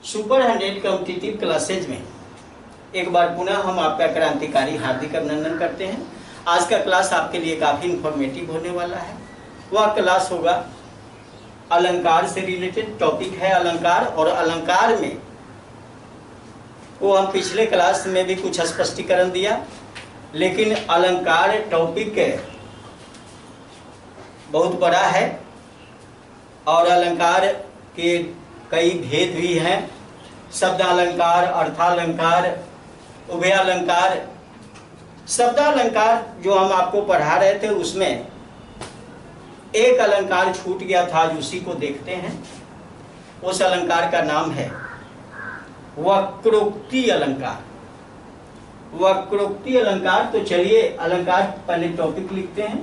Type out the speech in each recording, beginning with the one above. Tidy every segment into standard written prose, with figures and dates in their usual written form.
Super 100 competitive classes में एक बार पुनः हम आपका क्रांतिकारी हार्दिक अभिनंदन करते हैं। आज का क्लास आपके लिए काफ़ी इंफॉर्मेटिव होने वाला है। वह क्लास होगा अलंकार से रिलेटेड टॉपिक है अलंकार, और अलंकार में वो हम पिछले क्लास में भी कुछ स्पष्टीकरण दिया, लेकिन अलंकार टॉपिक बहुत बड़ा है और अलंकार के कई भेद भी हैं। शब्दालंकार, अर्थालंकार, उभयालंकार। शब्दालंकार जो हम आपको पढ़ा रहे थे उसमें एक अलंकार छूट गया था, आज उसी को देखते हैं। उस अलंकार का नाम है वक्रोक्ति अलंकार। वक्रोक्ति अलंकार। तो चलिए अलंकार पहले टॉपिक लिखते हैं,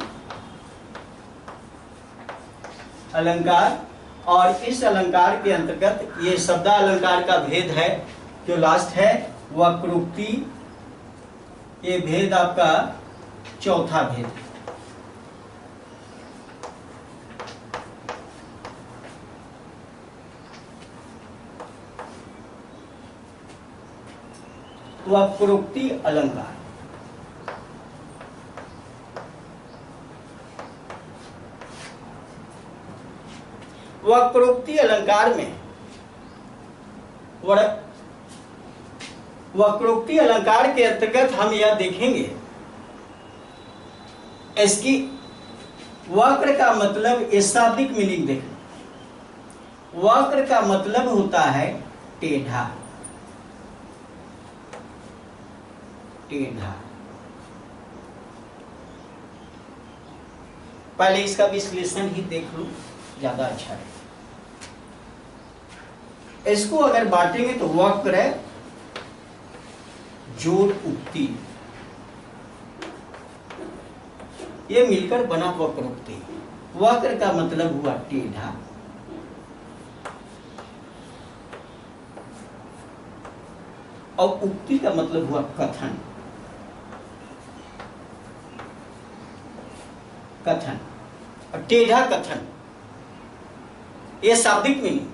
अलंकार। और इस अलंकार के अंतर्गत ये शब्दालंकार का भेद है जो लास्ट है वक्रोक्ति। ये भेद आपका चौथा भेद है। वक्रोक्ति अलंकार। वक्रोक्ति अलंकार में वक्रोक्ति अलंकार के अंतर्गत हम यह देखेंगे, इसकी वक्र का मतलब, इस शाब्दिक मीनिंग देखें। वक्र का मतलब होता है टेढ़ा। टेढ़ा। पहले इसका विश्लेषण ही देख लो, ज्यादा अच्छा है। इसको अगर बांटेंगे तो वक्र जोड़ उक्ति, ये मिलकर बना वक्रोक्ति। वक्र का मतलब हुआ टेढ़ा, और उक्ति का मतलब हुआ कथन। कथन और टेढ़ा कथन, ये शाब्दिक मीनिंग।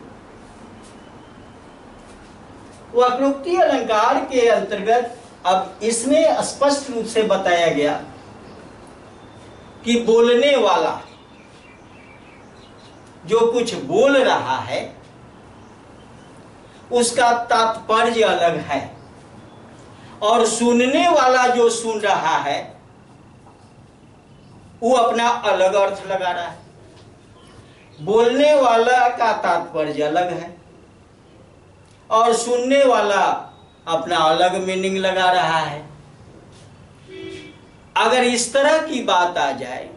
वक्रोक्ति अलंकार के अंतर्गत अब इसमें स्पष्ट रूप से बताया गया कि बोलने वाला जो कुछ बोल रहा है उसका तात्पर्य अलग है, और सुनने वाला जो सुन रहा है वो अपना अलग अर्थ लगा रहा है। बोलने वाला का तात्पर्य अलग है और सुनने वाला अपना अलग मीनिंग लगा रहा है। अगर इस तरह की बात आ जाए,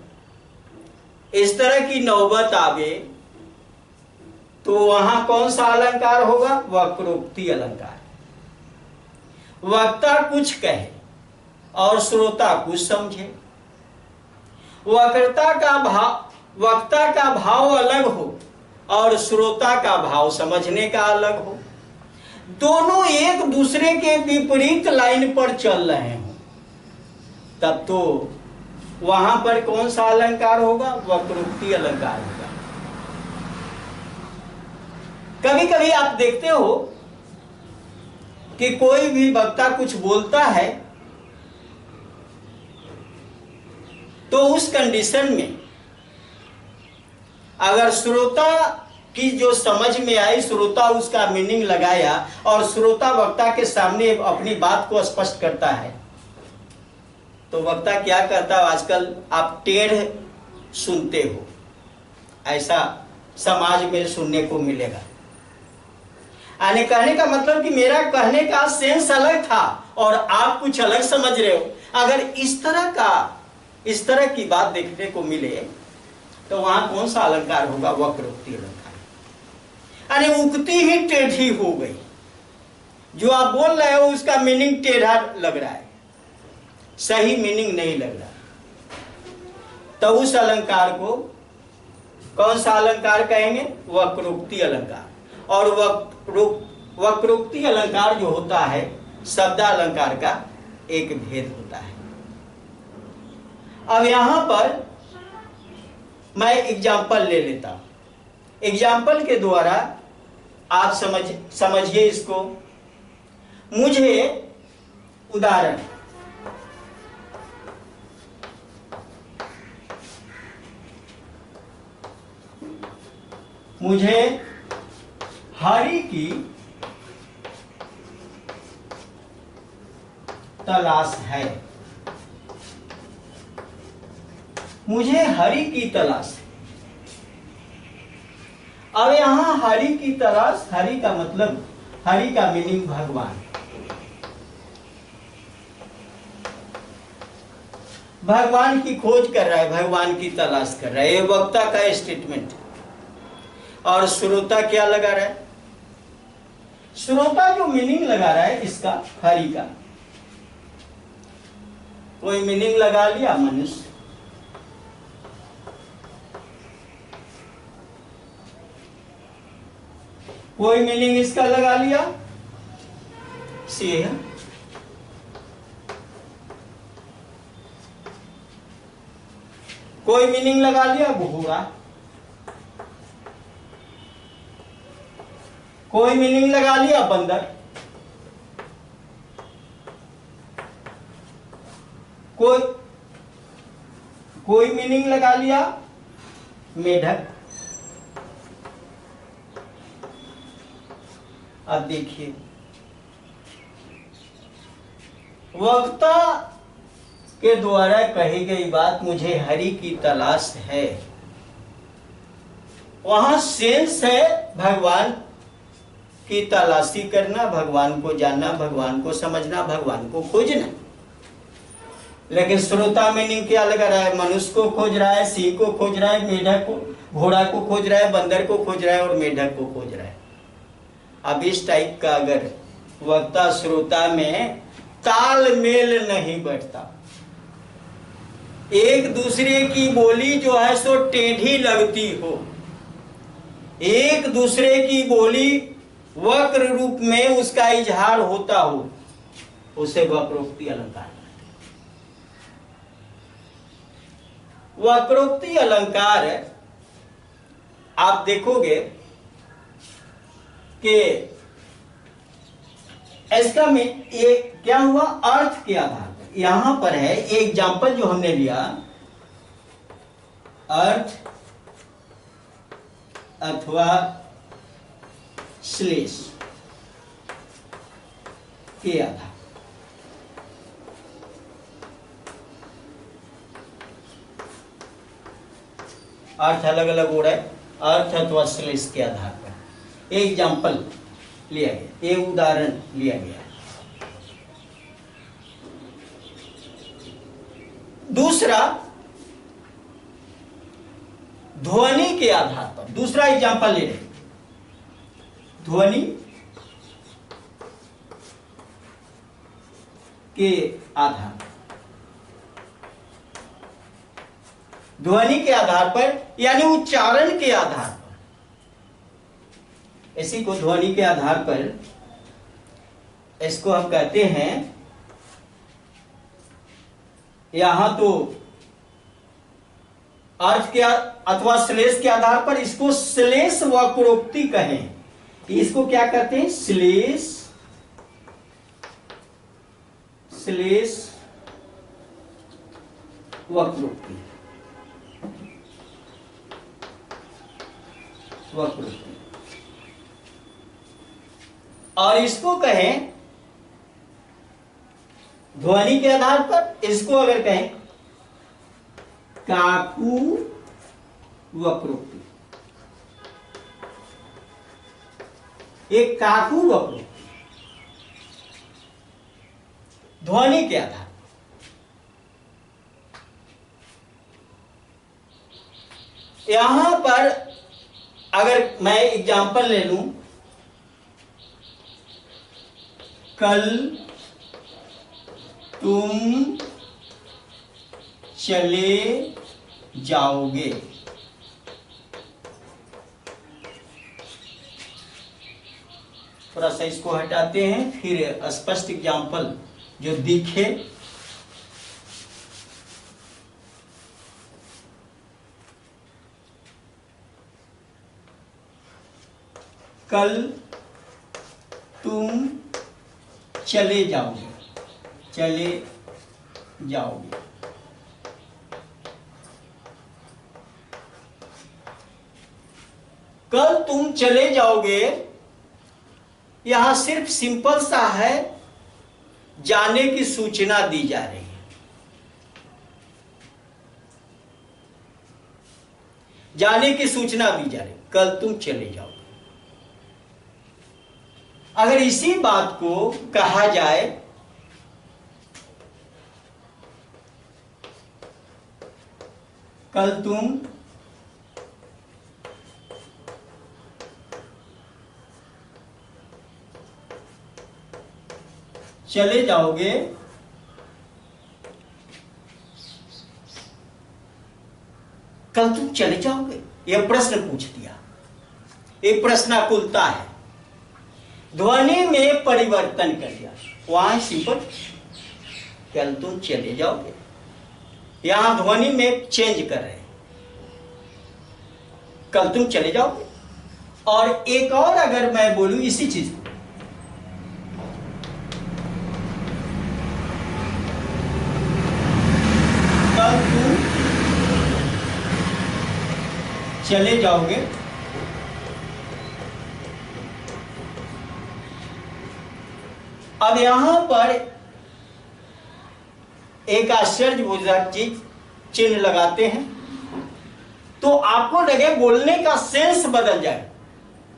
इस तरह की नौबत आवे, तो वहां कौन सा अलंकार होगा? वक्रोक्ति अलंकार। वक्ता कुछ कहे और श्रोता कुछ समझे। वक्ता का भाव अलग हो और श्रोता का भाव समझने का अलग हो। दोनों एक दूसरे के विपरीत लाइन पर चल रहे हो, तब तो वहां पर कौन सा अलंकार होगा? वक्रोक्ति अलंकार होगा। कभी कभी आप देखते हो कि कोई भी वक्ता कुछ बोलता है तो उस कंडीशन में अगर श्रोता की जो समझ में आई, श्रोता उसका मीनिंग लगाया और श्रोता वक्ता के सामने अपनी बात को स्पष्ट करता है, तो वक्ता क्या कहता है? आजकल आप टेढ़ सुनते हो, ऐसा समाज में सुनने को मिलेगा। आने कहने का मतलब कि मेरा कहने का सेंस अलग था और आप कुछ अलग समझ रहे हो। अगर इस तरह की बात देखने को मिले तो वहां कौन सा अलंकार होगा? वक्रोक्ति अलंकार। यानी उक्ति ही टेढ़ी हो गई। जो आप बोल रहे हो उसका मीनिंग टेढ़ा लग रहा है, सही मीनिंग नहीं लग रहा। तो उस अलंकार को कौन सा अलंकार कहेंगे? वक्रोक्ति अलंकार। और वक्रोक्ति अलंकार जो होता है शब्दालंकार का एक भेद होता है। अब यहां पर मैं एग्जाम्पल ले लेता हूं। एग्जाम्पल के द्वारा आप समझिए इसको। मुझे उदाहरण, मुझे हरि की तलाश है, मुझे हरि की तलाश है। अब यहां हरि की तलाश, हरि का मतलब, हरि का मीनिंग भगवान। भगवान की खोज कर रहा है, भगवान की तलाश कर रहा है, ये वक्ता का स्टेटमेंट है। और श्रोता क्या लगा रहा है? श्रोता जो मीनिंग लगा रहा है इसका, हरि का, कोई मीनिंग लगा लिया मनुष्य, कोई मीनिंग इसका लगा लिया सिंह, कोई मीनिंग लगा लिया घोड़ा, कोई मीनिंग लगा लिया बंदर, कोई मीनिंग लगा लिया मेढक। अब देखिए, वक्ता के द्वारा कही गई बात, मुझे हरि की तलाश है, वहां सेंस है भगवान की तलाशी करना, भगवान को जानना, भगवान को समझना, भगवान को खोजना। लेकिन श्रोता मीनिंग क्या लगा रहा है? मनुष्य को खोज रहा है, सिंह को खोज रहा है, मेढक को, घोड़ा को खोज रहा है, बंदर को खोज रहा है और मेढक को खोज रहा है। अब इस टाइप का अगर वक्ता श्रोता में तालमेल नहीं बैठता, एक दूसरे की बोली जो है सो टेढ़ी लगती हो, एक दूसरे की बोली वक्र रूप में उसका इजहार होता हो, उसे वक्रोक्ति अलंकार। वक्रोक्ति अलंकार आप देखोगे कि इसका में ये क्या हुआ, अर्थ के आधार पर। यहां पर है एग्जाम्पल जो हमने लिया, अर्थ अथवा श्लेष के आधार, अर्थ अलग अलग हो रहा है, अर्थ अथवा श्लेष के आधार पर एक एग्जाम्पल लिया गया, एक उदाहरण लिया गया। दूसरा ध्वनि के आधार पर, दूसरा एग्जाम्पल ले रहे, ध्वनि के आधार पर, ध्वनि के आधार पर यानी उच्चारण के आधार पर, इसी को ध्वनि के आधार पर, इसको हम कहते हैं, यहां तो अर्थ के अथवा श्लेष के आधार पर इसको श्लेष वक्रोक्ति कहें। इसको क्या कहते हैं? श्लेष, श्लेष वक्रोक्ति, वक्रोक्ति। और इसको कहें ध्वनि के आधार पर, इसको अगर कहें काकू वक्रोक्ति, एक काकू वक्रोक्ति ध्वनि के आधार। यहां पर अगर मैं एग्जाम्पल ले लूं, कल तुम चले जाओगे, थोड़ा सा इसको हटाते हैं, फिर स्पष्ट एग्जाम्पल जो दिखे। कल तुम चले जाओगे, चले जाओगे। कल तुम चले जाओगे, यहां सिर्फ सिंपल सा है, जाने की सूचना दी जा रही है। जाने की सूचना दी जा रही, कल तुम चले जाओगे। अगर इसी बात को कहा जाए कल तुम चले जाओगे, कल तुम चले जाओगे, यह प्रश्न पूछ दिया। एक प्रश्नाकुलता है, ध्वनि में परिवर्तन कर दिया। वहां सिंपल कल तुम चले जाओगे, यहां ध्वनि में चेंज कर रहे हैं, कल तुम चले जाओगे। और एक और अगर मैं बोलूं इसी चीज को, कल तुम चले जाओगे, अब यहां पर एक आश्चर्यबोधक चीज चिन्ह लगाते हैं तो आपको लगे बोलने का सेंस बदल जाए।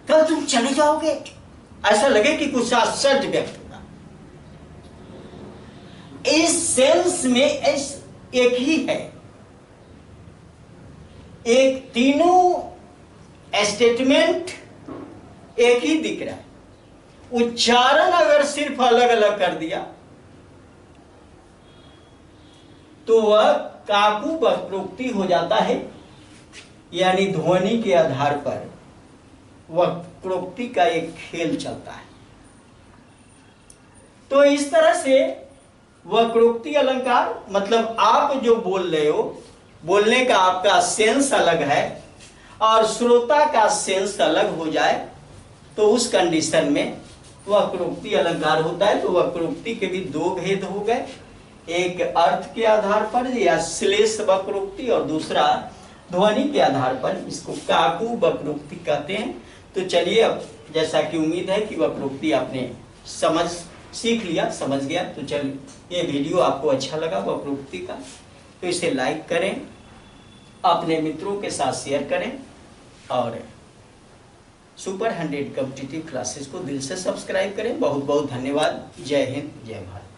कल तुम चले जाओगे, ऐसा लगे कि कुछ आश्चर्य व्यक्त होगा। इस सेंस में एक ही है, एक तीनों स्टेटमेंट एक ही दिख रहा है, उच्चारण अगर सिर्फ अलग अलग कर दिया तो वह काकू वक्रोक्ति हो जाता है, यानी ध्वनि के आधार पर वक्रोक्ति का एक खेल चलता है। तो इस तरह से वक्रोक्ति अलंकार मतलब आप जो बोल रहे हो, बोलने का आपका सेंस अलग है और श्रोता का सेंस अलग हो जाए तो उस कंडीशन में वक्रोक्ति अलंकार होता है। तो वक्रोक्ति के भी दो भेद हो गए, एक अर्थ के आधार पर या श्लेष वक्रोक्ति और दूसरा ध्वनि के आधार पर, इसको काकू वक्रोक्ति कहते हैं। तो चलिए, अब जैसा कि उम्मीद है कि वक्रोक्ति आपने सीख लिया, समझ गया, तो चलिए ये वीडियो आपको अच्छा लगा वक्रोक्ति का तो इसे लाइक करें, अपने मित्रों के साथ शेयर करें और सुपर 100 कॉम्पिटिटिव क्लासेस को दिल से सब्सक्राइब करें। बहुत बहुत धन्यवाद। जय हिंद, जय भारत।